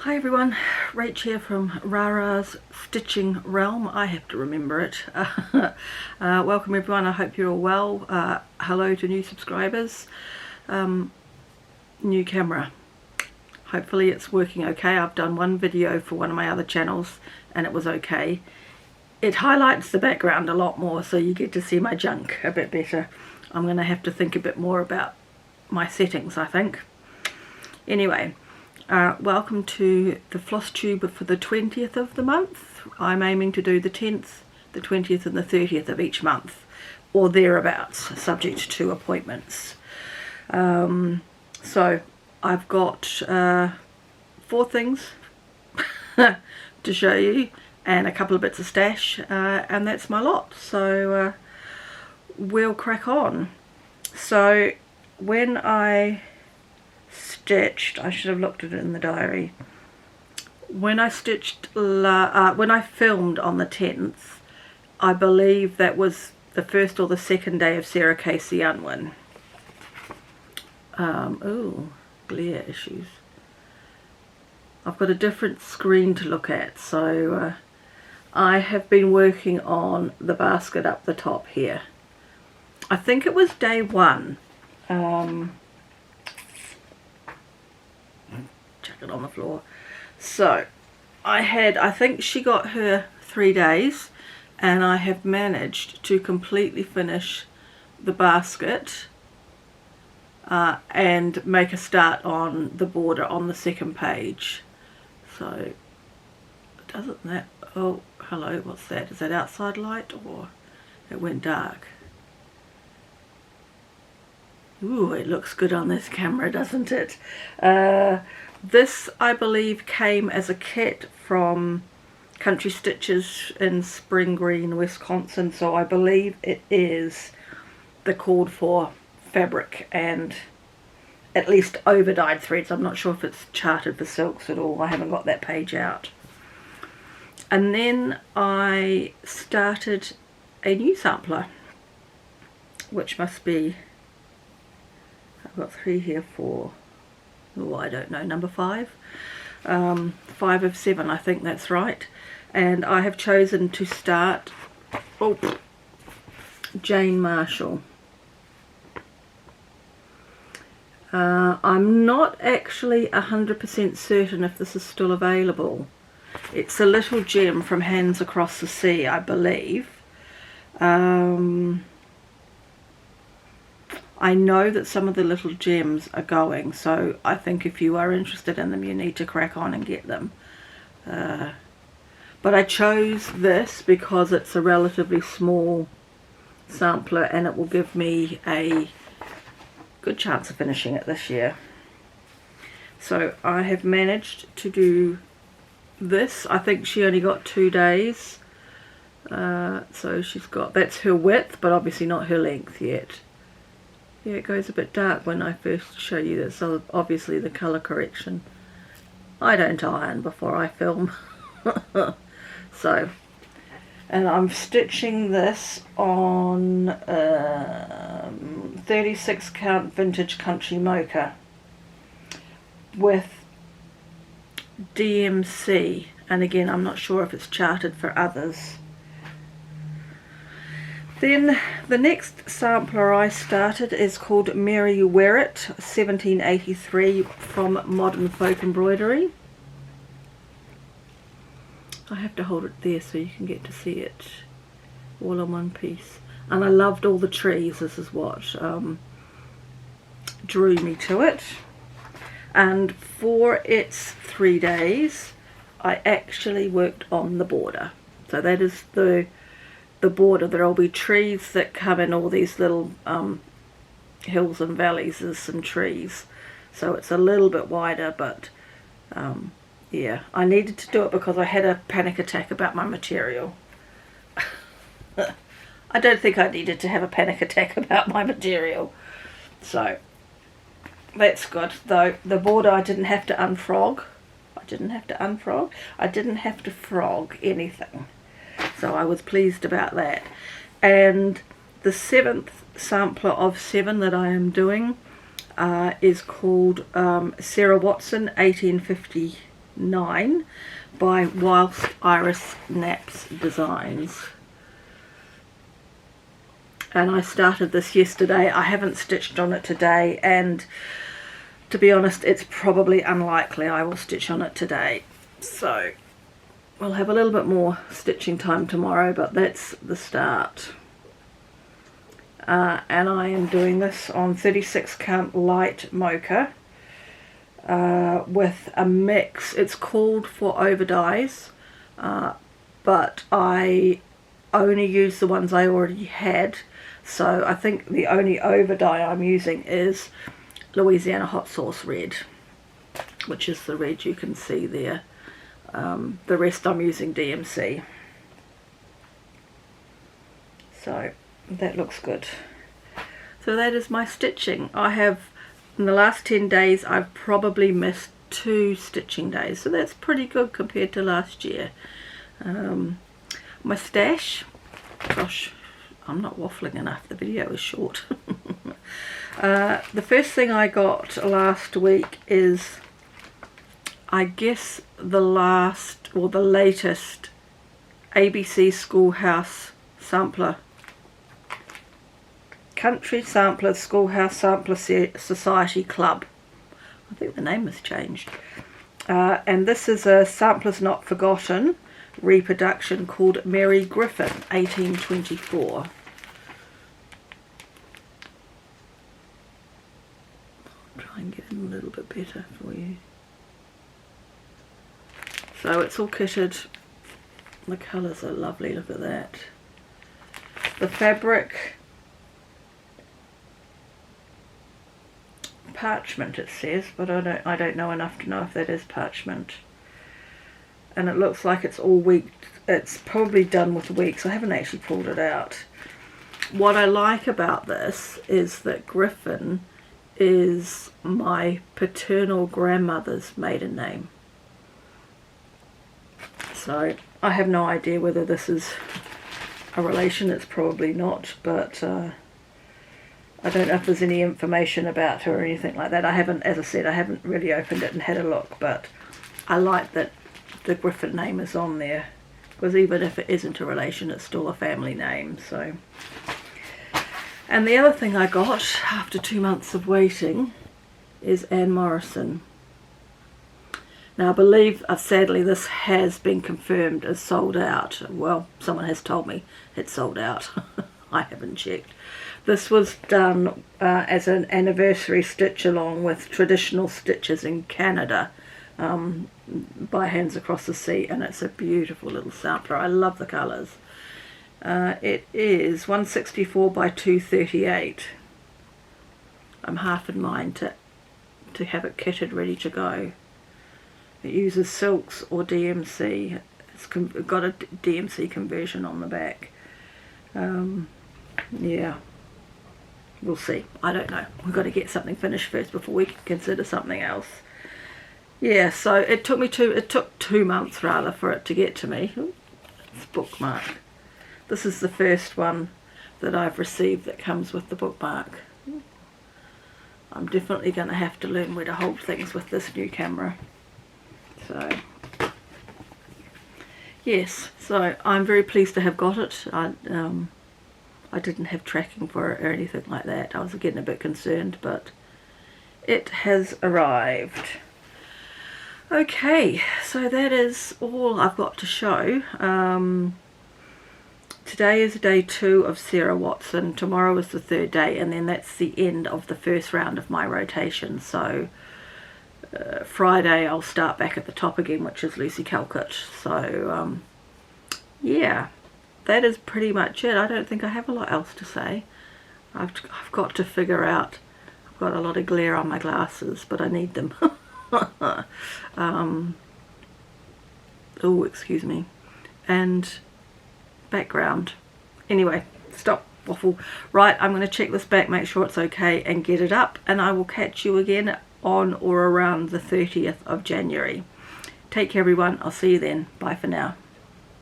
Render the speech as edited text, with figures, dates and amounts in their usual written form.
Hi everyone, Rach here from Rara's Stitching Realm. I have to remember it. Welcome everyone, I hope you're all well. Hello to new subscribers. New camera. Hopefully it's working okay. I've done one video for one of my other channels and it was okay. It highlights the background a lot more so you get to see my junk a bit better. I'm going to have to think a bit more about my settings, I think. Anyway. Welcome to the Flosstube for the 20th of the month. I'm aiming to do the 10th, the 20th and the 30th of each month, or thereabouts, subject to appointments. So I've got 4 things to show you and a couple of bits of stash, and that's my lot. So we'll crack on. So when I stitched, I should have looked at it in the diary. When I stitched, when I filmed on the 10th, I believe that was the first or the second day of Sarah Casey Unwin. Oh, glare issues. I've got a different screen to look at, so I have been working on the basket up the top here. I think it was day 1. Chuck it on the floor. So I think she got her 3 days and I have managed to completely finish the basket and make a start on the border on the second page. So doesn't that, oh hello, what's that? Is that outside light or it went dark? Ooh, it looks good on this camera, doesn't it? This, I believe, came as a kit from Country Stitches in Spring Green, Wisconsin, so I believe it is the called for fabric and at least over dyed threads. I'm not sure if it's charted for silks at all. I haven't got that page out. And then I started a new sampler, which must be, I've got 3 here for, oh, I don't know, number 5. 5 of 7, I think that's right. And I have chosen to start, oh, Jane Marshall. I'm not actually 100% certain if this is still available. It's a little gem from Hands Across the Sea, I believe. I know that some of the little gems are going, so I think if you are interested in them you need to crack on and get them. But I chose this because it's a relatively small sampler and it will give me a good chance of finishing it this year. So I have managed to do this. I think she only got 2 days. So she's got, that's her width, but obviously not her length yet. Yeah, it goes a bit dark when I first show you this, so obviously the colour correction. I don't iron before I film. So, and I'm stitching this on 36 count vintage country mocha with DMC, and again I'm not sure if it's charted for others. Then the next sampler I started is called Mary Wear It 1783 from Modern Folk Embroidery. I have to hold it there so you can get to see it all in one piece. And I loved all the trees. This is what drew me to it. And for its 3 days I actually worked on the border. So that is the border. There will be trees that come in all these little hills and valleys. There's some trees, so it's a little bit wider, but yeah, I needed to do it because I had a panic attack about my material. I don't think I needed to have a panic attack about my material, so that's good. Though the border I didn't have to unfrog. I didn't have to frog anything. So I was pleased about that. And the 7th sampler of 7 that I am doing is called Sarah Watson 1850 9 by Whilst Iris Naps Designs. And I started this yesterday. I haven't stitched on it today, and to be honest, it's probably unlikely I will stitch on it today. So we'll have a little bit more stitching time tomorrow, but that's the start. And I am doing this on 36 count light mocha with a mix. It's called for over dyes, but I only use the ones I already had. So I think the only over dye I'm using is Louisiana Hot Sauce Red, which is the red you can see there. The rest I'm using DMC. So that looks good. So that is my stitching. I have, in the last 10 days, I've probably missed 2 stitching days, so that's pretty good compared to last year. My stash, gosh, I'm not waffling enough, the video is short. The first thing I got last week is, I guess, the last or the latest ABC Schoolhouse Sampler, Country Sampler Schoolhouse Sampler Society Club. I think the name has changed. And this is a Samplers Not Forgotten reproduction called Mary Griffin 1824. I'll try and get in a little bit better for you. So it's all kitted. The colours are lovely, look at that. The fabric, parchment it says, but I don't know enough to know if that is parchment. And it looks like it's all week. It's probably done with weeks. I haven't actually pulled it out. What I like about this is that Griffin is my paternal grandmother's maiden name. So I have no idea whether this is a relation. It's probably not, but I don't know if there's any information about her or anything like that. I haven't, as I said, I haven't really opened it and had a look, but I like that the Griffin name is on there, because even if it isn't a relation, it's still a family name. So, and the other thing I got after 2 months of waiting is Anne Morrison. Now I believe, sadly, this has been confirmed as sold out. Well, someone has told me it's sold out. I haven't checked. This was done as an anniversary stitch along with traditional stitches in Canada by Hands Across the Sea, and it's a beautiful little sampler. I love the colours. It is 164 by 238. I'm half in mind to have it kitted ready to go. It uses silks or DMC. It's got a DMC conversion on the back. Yeah, we'll see. I don't know. We've got to get something finished first before we can consider something else. Yeah, so it took 2 months rather for it to get to me. Ooh, it's bookmark. This is the first one that I've received that comes with the bookmark. I'm definitely going to have to learn where to hold things with this new camera. So yes, so I'm very pleased to have got it. I didn't have tracking for it or anything like that. I was getting a bit concerned, but it has arrived. Okay, so that is all I've got to show. Today is day 2 of Sarah Watson. Tomorrow is the 3rd day, and then that's the end of the first round of my rotation. So Friday I'll start back at the top again, which is Lucy Calcutt. So yeah, that is pretty much it. I don't think I have a lot else to say. I've got to figure out, I've got a lot of glare on my glasses, but I need them. Oh, excuse me. And background. Anyway, stop waffle. Right, I'm going to check this back, make sure it's okay, and get it up, and I will catch you again on or around the 30th of January. Take care everyone. I'll see you then. Bye for now.